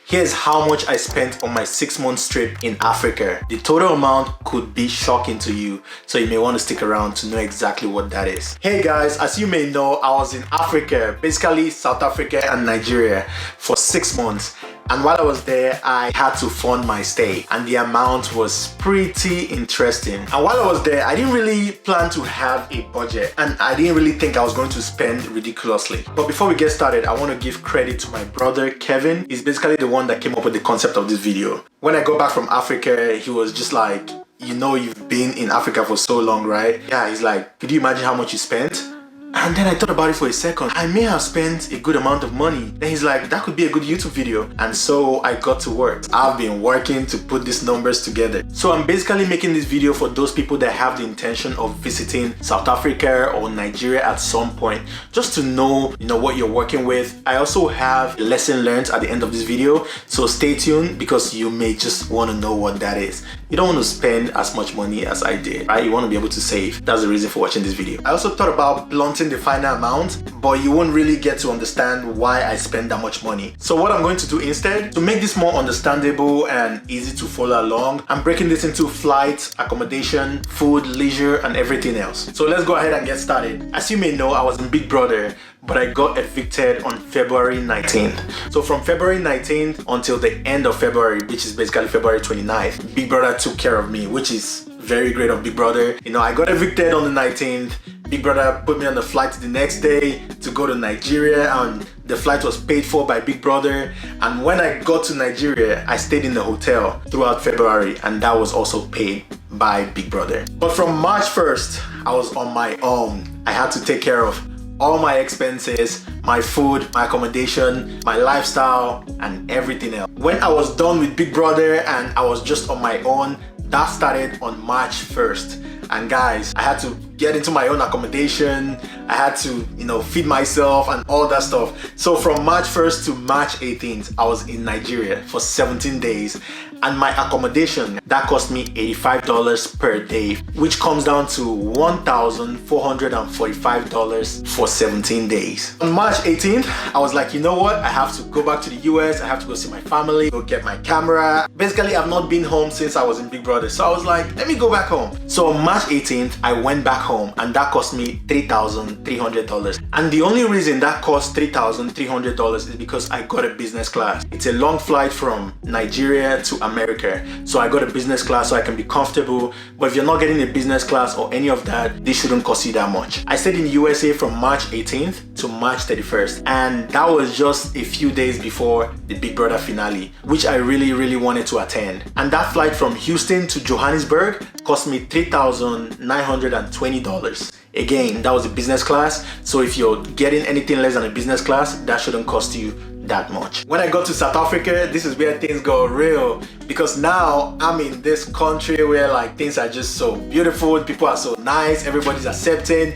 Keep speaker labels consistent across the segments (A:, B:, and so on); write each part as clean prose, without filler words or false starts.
A: Here's how much I spent on my 6-month trip in Africa. The total amount could be shocking to you, so you may want to stick around to know exactly what that is. Hey guys, as you may know, I was in Africa, basically South Africa and Nigeria for 6 months. And while I was there, I had to fund my stay, and the amount was pretty interesting. And while I was there, I didn't really plan to have a budget, and I didn't really think I was going to spend ridiculously. But before we get started, I want to give credit to my brother Kevin. He's basically the one that came up with the concept of this video. When I got back from Africa, he was just like, you know, you've been in Africa for so long, right? Yeah, he's like, could you imagine how much you spent? And then I thought about it for a second. I may have spent a good amount of money. Then he's like, that could be a good YouTube video. And so I got to work. I've been working to put these numbers together. So I'm basically making this video for those people that have the intention of visiting South Africa or Nigeria at some point, just to know, what you're working with. I also have a lesson learned at the end of this video. So stay tuned, because you may just want to know what that is. You don't want to spend as much money as I did, right? You want to be able to save. That's the reason for watching this video. I also thought about blunting the final amount, but you won't really get to understand why I spend that much money. So what I'm going to do instead, to make this more understandable and easy to follow along, I'm breaking this into flight, accommodation, food, leisure, and everything else. So let's go ahead and get started. As you may know, I was in Big Brother, but I got evicted on February 19th. So from February 19th until the end of February, which is basically February 29th, Big Brother took care of me, which is very great of Big Brother. I got evicted on the 19th. Big Brother put me on the flight the next day to go to Nigeria, and the flight was paid for by Big Brother. And when I got to Nigeria, I stayed in the hotel throughout February, and that was also paid by Big Brother. But from March 1st, I was on my own. I had to take care of all my expenses, my food, my accommodation, my lifestyle, and everything else. When I was done with Big Brother and I was just on my own, that started on March 1st. And guys, I had to get into my own accommodation. I had to, feed myself and all that stuff. So from March 1st to March 18th, I was in Nigeria for 17 days. And my accommodation, that cost me $85 per day, which comes down to $1,445 for 17 days. On March 18th, I was like, you know what? I have to go back to the US. I have to go see my family, go get my camera. Basically, I've not been home since I was in Big Brother. So I was like, let me go back home. So on March 18th, I went back home, and that cost me $3,300. And the only reason that cost $3,300 is because I got a business class. It's a long flight from Nigeria to America, so I got a business class so I can be comfortable. But if you're not getting a business class or any of that, this shouldn't cost you that much. I stayed in the USA from March 18th to March 31st, and that was just a few days before the Big Brother finale, which I really wanted to attend. And that flight from Houston to Johannesburg cost me $3,920. Again, that was a business class, so if you're getting anything less than a business class, that shouldn't cost you that much. When I got to South Africa, this is where things got real, because now I'm in this country where things are just so beautiful, people are so nice, everybody's accepting.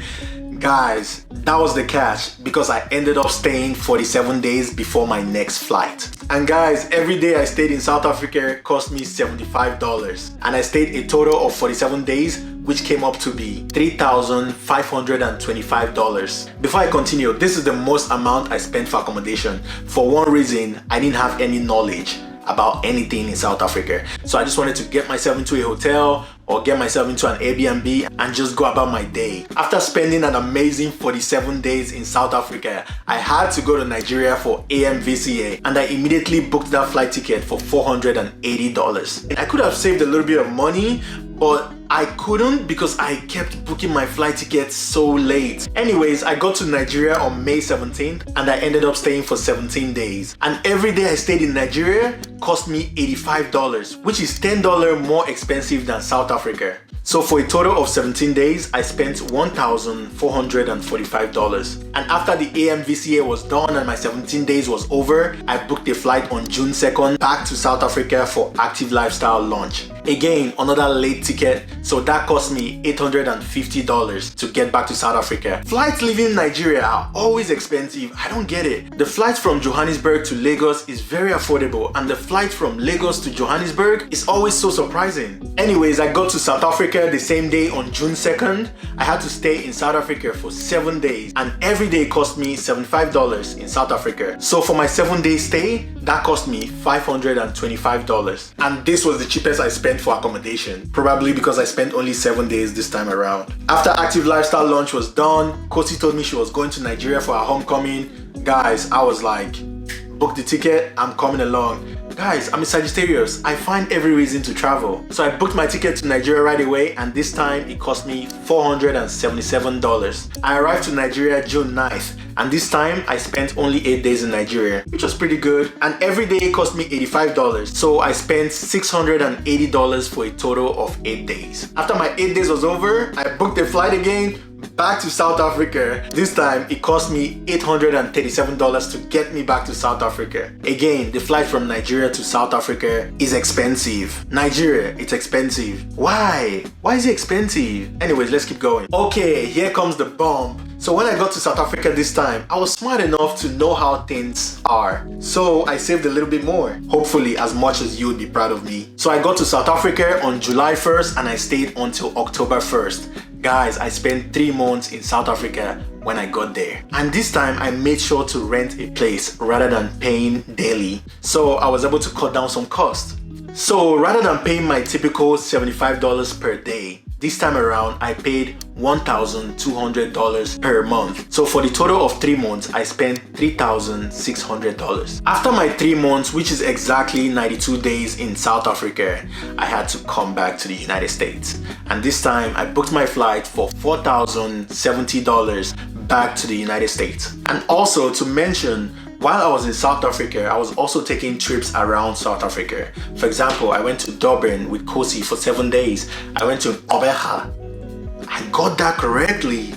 A: Guys, that was the catch, because I ended up staying 47 days before my next flight. And guys, every day I stayed in South Africa cost me $75, and I stayed a total of 47 days, which came up to be $3,525. Before I continue, this is the most amount I spent for accommodation. For one reason, I didn't have any knowledge about anything in South Africa. So I just wanted to get myself into a hotel or get myself into an Airbnb and just go about my day. After spending an amazing 47 days in South Africa, I had to go to Nigeria for AMVCA, and I immediately booked that flight ticket for $480. And I could have saved a little bit of money, but I couldn't because I kept booking my flight tickets so late. Anyways, I got to Nigeria on May 17th, and I ended up staying for 17 days. And every day I stayed in Nigeria cost me $85, which is $10 more expensive than South Africa. So for a total of 17 days, I spent $1,445. And after the AMVCA was done and my 17 days was over, I booked a flight on June 2nd back to South Africa for Active Lifestyle launch. Again, another late ticket, so that cost me $850 to get back to South Africa. Flights leaving Nigeria are always expensive. I don't get it. The flight from Johannesburg to Lagos is very affordable, and the flight from Lagos to Johannesburg is always so surprising. Anyways, I got to South Africa the same day on June 2nd. I had to stay in South Africa for 7 days, and every day cost me $75 in South Africa. So for my 7-day stay, that cost me $525. And this was the cheapest I spent for accommodation, probably because I spent only 7 days this time around. After Active Lifestyle launch was done, Kosi told me she was going to Nigeria for her homecoming. Guys, I was like, book the ticket, I'm coming along. Guys, I'm a Sagittarius. I find every reason to travel. So I booked my ticket to Nigeria right away, and this time it cost me $477. I arrived to Nigeria June 9th, and this time I spent only 8 days in Nigeria, which was pretty good. And every day it cost me $85. So I spent $680 for a total of 8 days. After my 8 days was over, I booked a flight again back to South Africa. This time it cost me $837 to get me back to South Africa. Again, the flight from Nigeria to South Africa is expensive. Nigeria, it's expensive. Why? Why is it expensive? Anyways, let's keep going. Okay, here comes the bomb. So when I got to South Africa this time, I was smart enough to know how things are. So I saved a little bit more. Hopefully as much as you would be proud of me. So I got to South Africa on July 1st and I stayed until October 1st. Guys, I spent 3 months in South Africa when I got there. And this time I made sure to rent a place rather than paying daily. So I was able to cut down some costs. So rather than paying my typical $75 per day, this time around I paid $1,200 per month. So for the total of 3 months, I spent $3,600. After my 3 months, which is exactly 92 days in South Africa, I had to come back to the United States. And this time I booked my flight for $4,070 back to the United States. And also to mention, while I was in South Africa, I was also taking trips around South Africa. For example, I went to Durban with Kosi for 7 days. I went to Gqeberha. I got that correctly.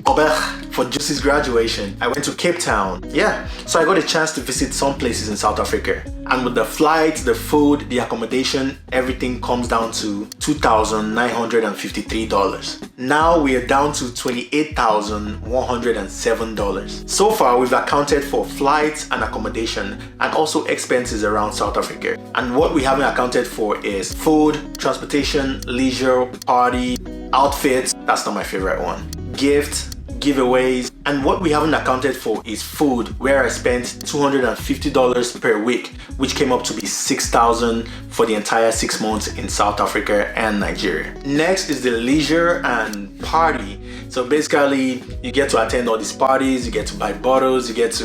A: Gqeberha for Juicy's graduation. I went to Cape Town. Yeah, so I got a chance to visit some places in South Africa. And with the flights, the food, the accommodation, everything comes down to $2,953. Now we are down to $28,107. So far, we've accounted for flights and accommodation and also expenses around South Africa. And what we haven't accounted for is food, transportation, leisure, party, outfits. That's not my favorite one. Gifts, giveaways, and what we haven't accounted for is food, where I spent $250 per week, which came up to be $6,000 for the entire 6 months in South Africa and Nigeria. Next is the leisure and party. So basically, you get to attend all these parties, you get to buy bottles, you get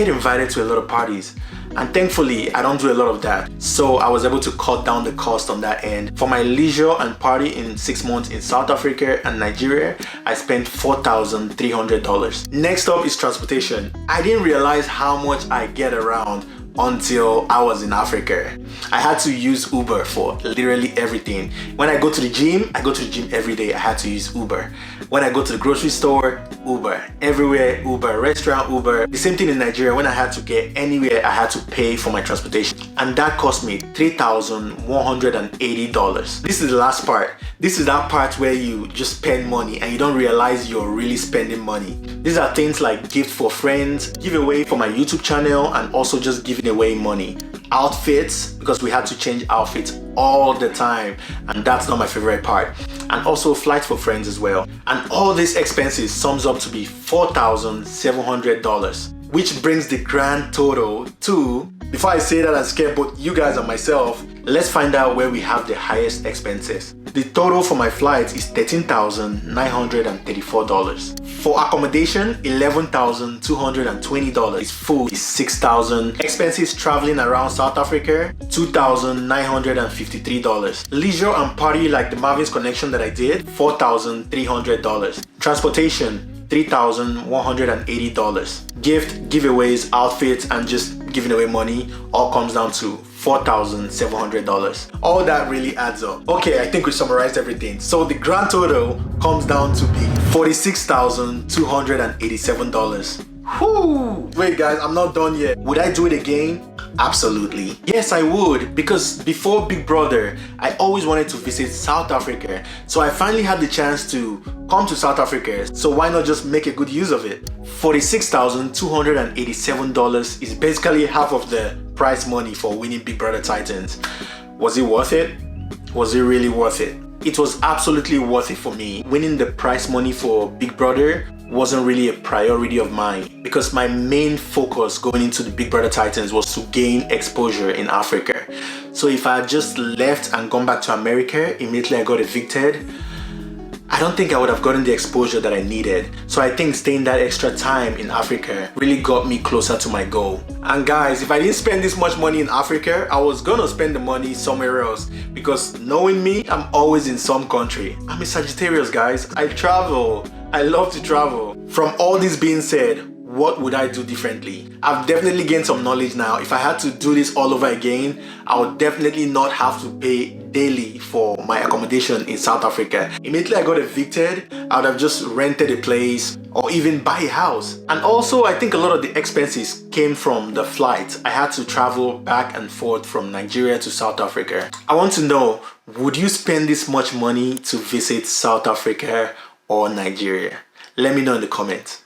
A: invited to a lot of parties. And thankfully, I don't do a lot of that. So I was able to cut down the cost on that end. For my leisure and party in 6 months in South Africa and Nigeria, I spent $4,300. Next up is transportation. I didn't realize how much I get around until I was in Africa. I had to use Uber for literally everything. When I go to the gym, I go to the gym every day. I had to use Uber. When I go to the grocery store, Uber. Everywhere, Uber. Restaurant, Uber. The same thing in Nigeria. When I had to get anywhere, I had to pay for my transportation. And that cost me $3,180. This is the last part. This is that part where you just spend money and you don't realize you're really spending money. These are things like gift for friends, giveaway for my YouTube channel, and also just giving away money. Outfits, because we had to change outfits all the time, and that's not my favorite part. And also flights for friends as well. And all these expenses sums up to be $4,700, which brings the grand total to, before I say that, I'm scared both you guys and myself, let's find out where we have the highest expenses. The total for my flights is $13,934. For accommodation, $11,220. Food is $6,000. Expenses traveling around South Africa, $2,953. Leisure and party like the Marvin's Connection that I did, $4,300. Transportation, $3,180. Gift, giveaways, outfits, and just giving away money all comes down to $4,700. All that really adds up. Okay, I think we summarized everything. So the grand total comes down to be $46,287. Whew! Wait guys, I'm not done yet. Would I do it again? Absolutely. Yes, I would, because before Big Brother, I always wanted to visit South Africa. So I finally had the chance to come to South Africa. So why not just make a good use of it? $46,287 is basically half of the prize money for winning Big Brother Titans. Was it worth it? Was it really worth it? It was absolutely worth it for me. Winning the prize money for Big Brother wasn't really a priority of mine because my main focus going into the Big Brother Titans was to gain exposure in Africa. So if I had just left and gone back to America immediately I got evicted, I don't think I would have gotten the exposure that I needed. So I think staying that extra time in Africa really got me closer to my goal. And guys, if I didn't spend this much money in Africa, I was gonna spend the money somewhere else, because knowing me, I'm always in some country. I'm a Sagittarius, guys. I travel. I love to travel. From all this being said, what would I do differently? I've definitely gained some knowledge now. If I had to do this all over again, I would definitely not have to pay daily for my accommodation in South Africa. Immediately I got evicted, I would have just rented a place or even buy a house. And also I think a lot of the expenses came from the flight. I had to travel back and forth from Nigeria to South Africa. I want to know, would you spend this much money to visit South Africa or Nigeria? Let me know in the comments.